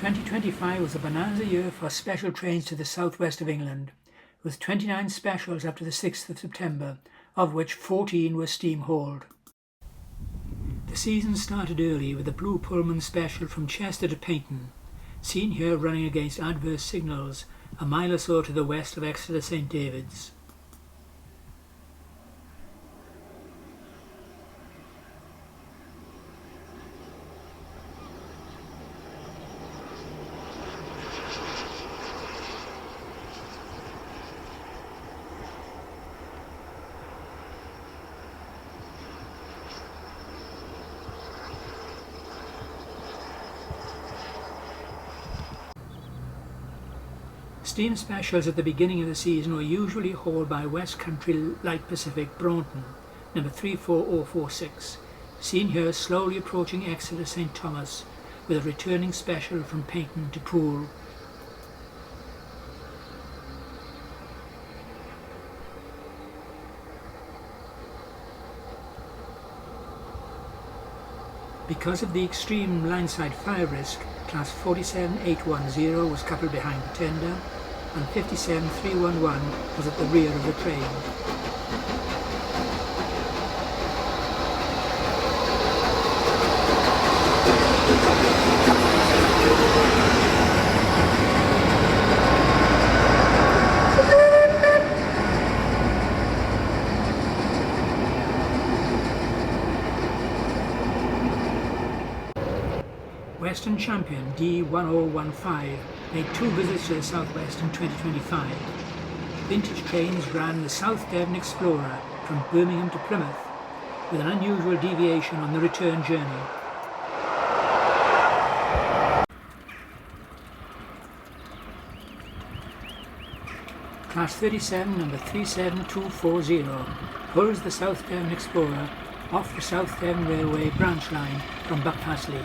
2025 was a bonanza year for special trains to the southwest of England, with 29 specials up to the 6th of September, of which 14 were steam-hauled. The season started early with the Blue Pullman special from Chester to Paignton, seen here running against adverse signals a mile or so to the west of Exeter St David's. Steam specials at the beginning of the season were usually hauled by West Country Light Pacific Braunton, number 34046, seen here slowly approaching Exeter St Thomas with a returning special from Paignton to Poole. Because of the extreme lineside fire risk, class 47810 was coupled behind the tender, and 57311 was at the rear of the train. Western champion D1015 made 2 visits to the southwest in 2025. Vintage trains ran the South Devon Explorer from Birmingham to Plymouth, with an unusual deviation on the return journey. Class 37 number 37240 pulls the South Devon Explorer off the South Devon Railway branch line from Buckfastleigh.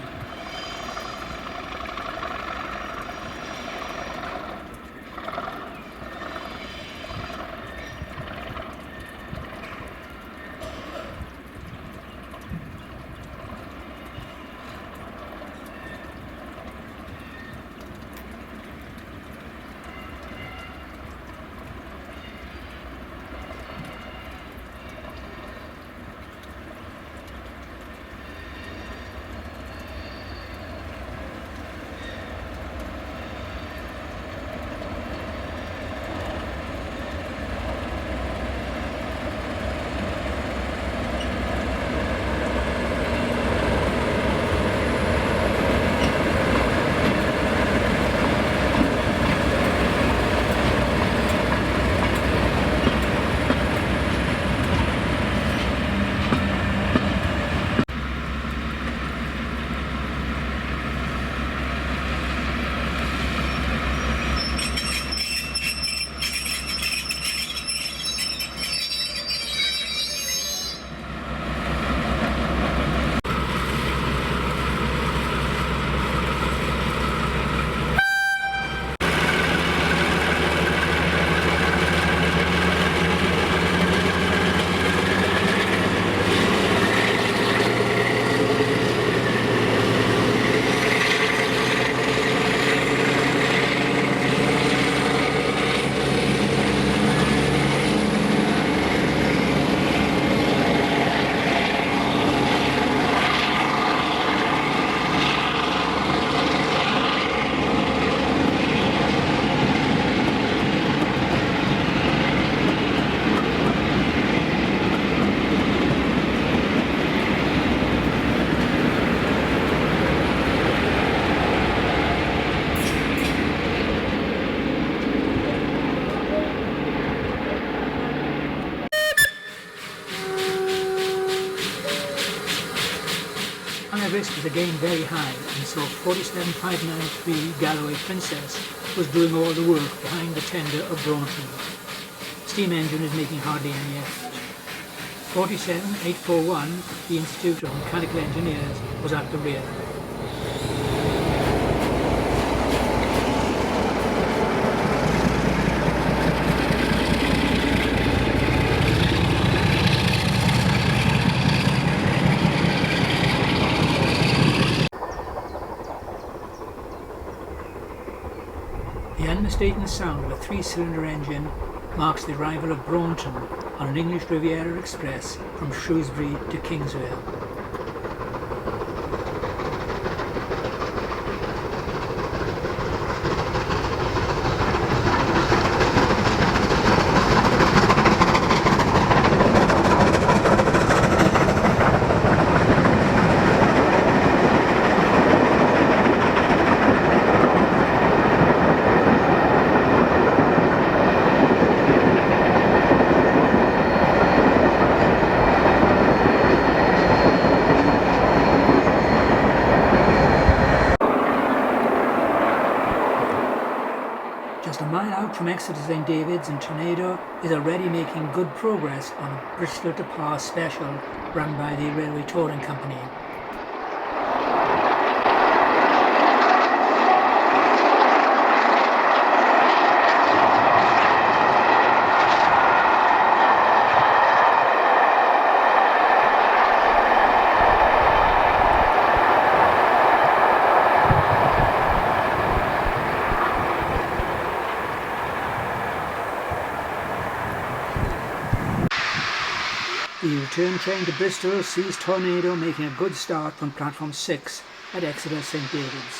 Risk was again very high, and so 47593 Galloway Princess was doing all the work behind the tender of Braunton. Steam engine is making hardly any effort. 47841, the Institute of Mechanical Engineers, was at the rear. devastating sound of a 3-cylinder engine marks the arrival of Braunton on an English Riviera Express from Shrewsbury to Kingswell. Just a mile out from Exeter St David's in Tornado is already making good progress on a Bristol to Par special run by the Railway Touring Company. The return train to Bristol sees Tornado making a good start from platform 6 at Exeter St David's.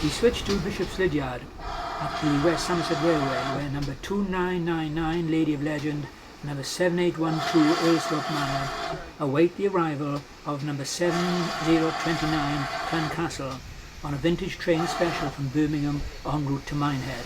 We switch to Bishop's Lydyard at the West Somerset Railway, where number 2999 Lady of Legend and number 7812 Earlsthorpe Manor await the arrival of number 7029 Cloncastle on a vintage train special from Birmingham en route to Minehead.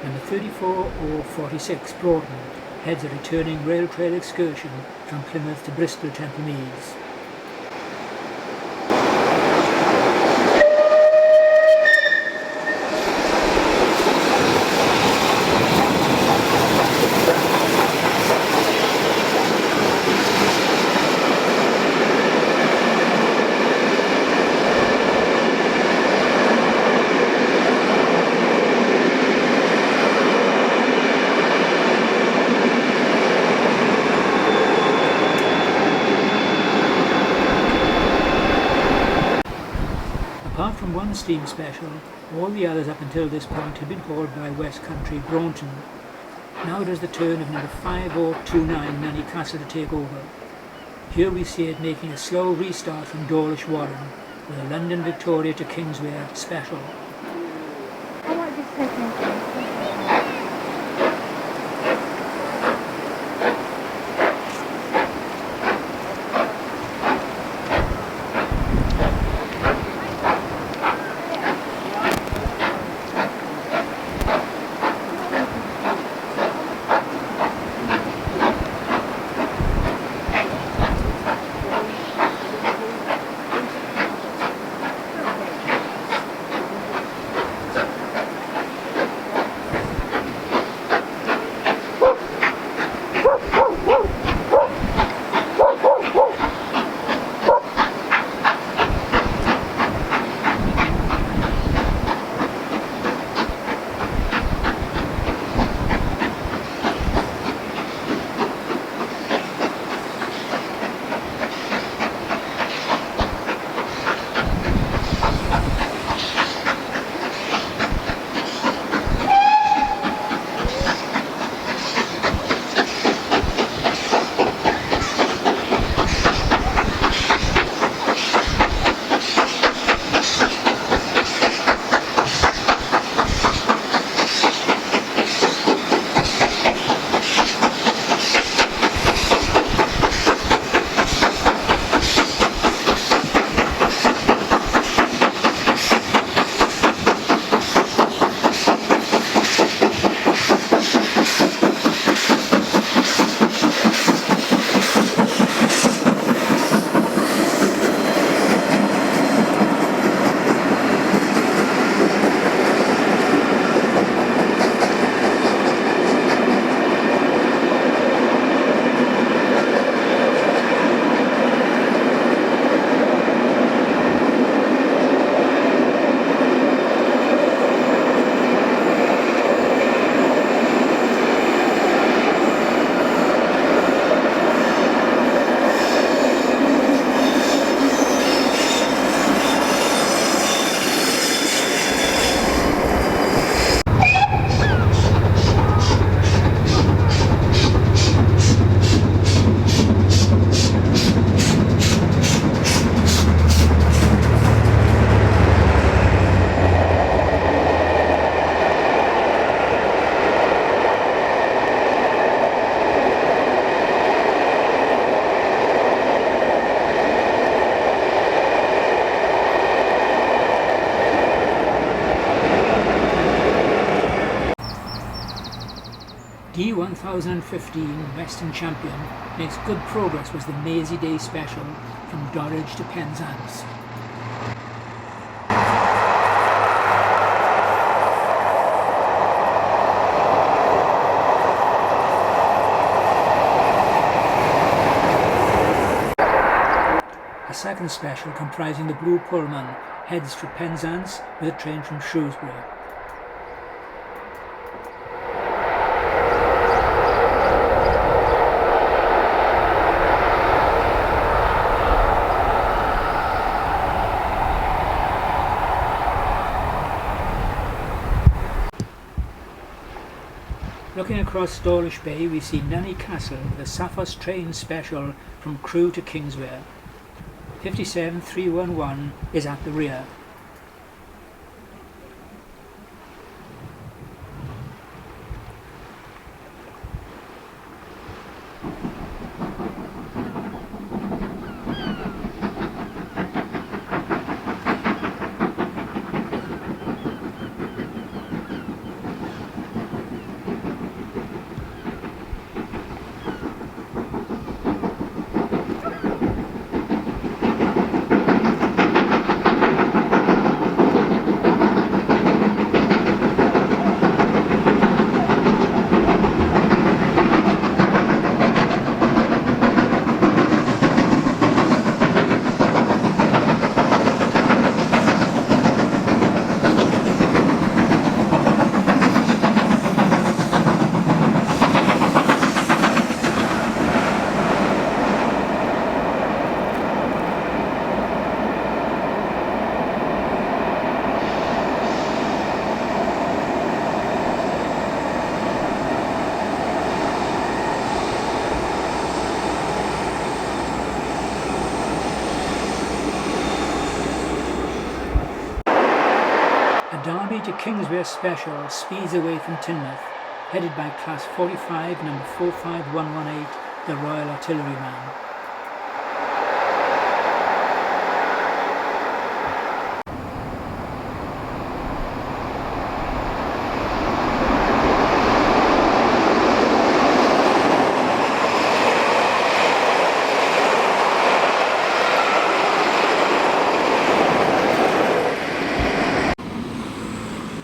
Number 3446 Broughton heads a returning rail trail excursion from Plymouth to Bristol Temple Meads. one steam special. All the others up until this point had been hauled by West Country Braunton. Now it is the turn of number 5029 Nanny Castle to take over. Here we see it making a slow restart from Dawlish Warren with a London Victoria to Kingswear special. I might just take it. D1015 Western Champion makes good progress was the Maisie Day Special from Dorridge to Penzance. A second special comprising the Blue Pullman heads for Penzance with a train from Shrewsbury. Looking across Dawlish Bay, we see Nanny Castle with a Sappho's train special from Crewe to Kingswear. 57311 is at the rear. be to Kingsway Special speeds away from Teignmouth, headed by Class 45, number 45118, the Royal Artilleryman.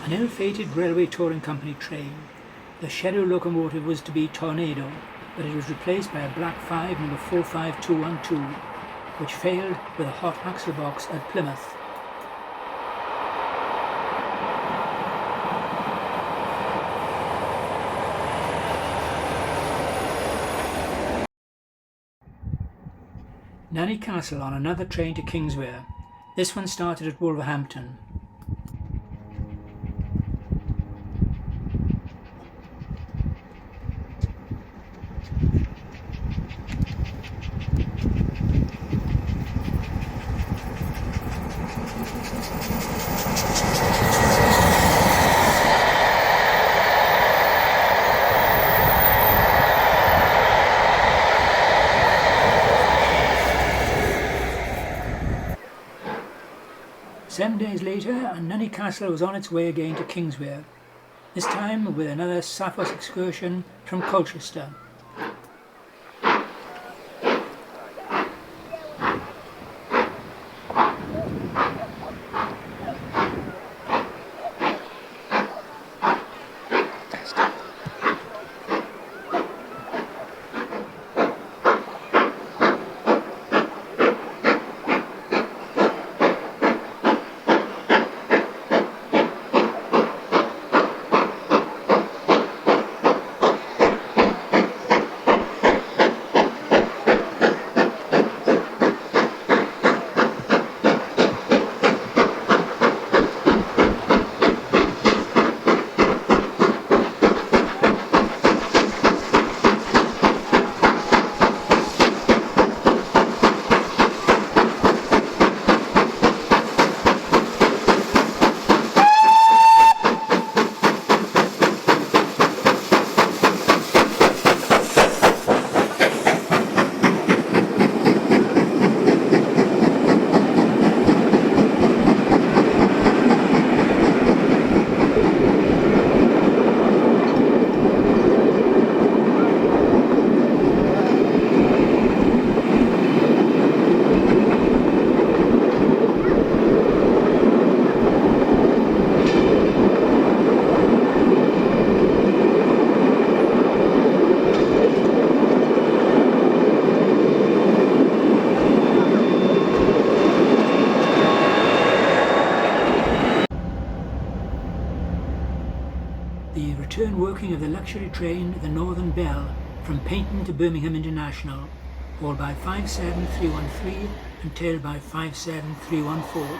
An ill-fated railway touring company train. The scheduled locomotive was to be Tornado, but it was replaced by a Black 5 number 45212, which failed with a hot axle box at Plymouth. Nanny Castle on another train to Kingsway. This one started at Wolverhampton. Seven days later, and Nanny Castle was on its way again to Kingsway, this time with another Sappho's excursion from Colchester. The return working of the luxury train, the Northern Belle, from Paignton to Birmingham International, hauled by 57313 and tailed by 57314.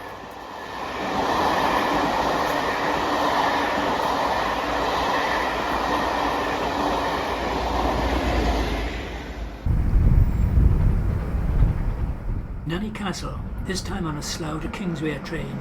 Nanny Castle, this time on a Slough to Kingsway train.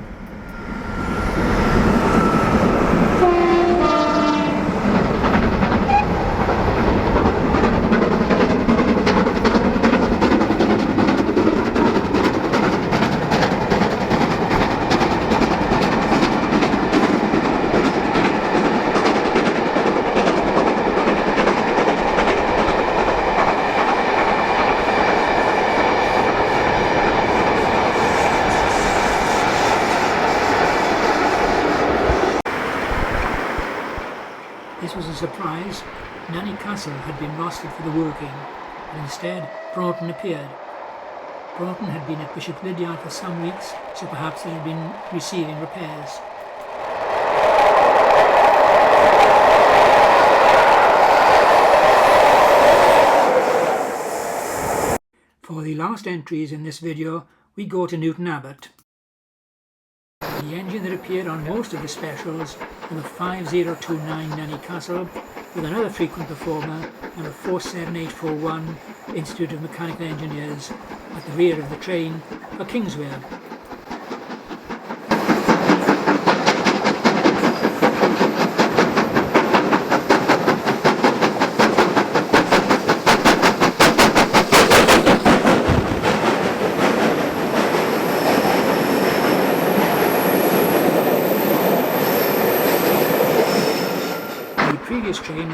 This was a surprise. Nanny Castle had been rostered for the working, but instead Broughton appeared. Broughton had been at Bishop Lydiard for some weeks, so perhaps it had been receiving repairs. For the last entries in this video, we go to Newton Abbot. The engine that appeared on most of the specials was the 5029 Nanny Castle, with another frequent performer, number 47841, Institute of Mechanical Engineers, at the rear of the train for Kingsway.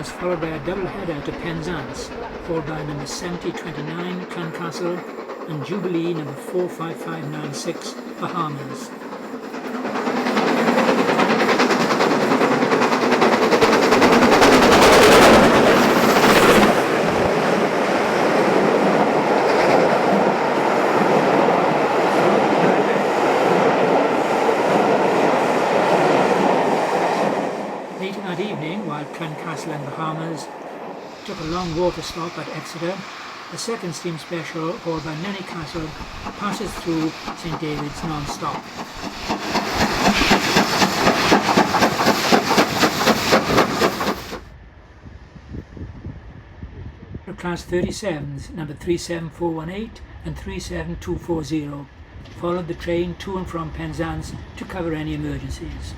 was followed by a double header to Penzance, followed by number 7029 Cloncastle and Jubilee number 45596 Bahamas. Later that evening, while Cloncastle and Bahamas took a long water stop at Exeter, the second steam special, hauled by Nenny Castle, passes through St David's non-stop. Class 37s, number 37418 and 37240, followed the train to and from Penzance to cover any emergencies.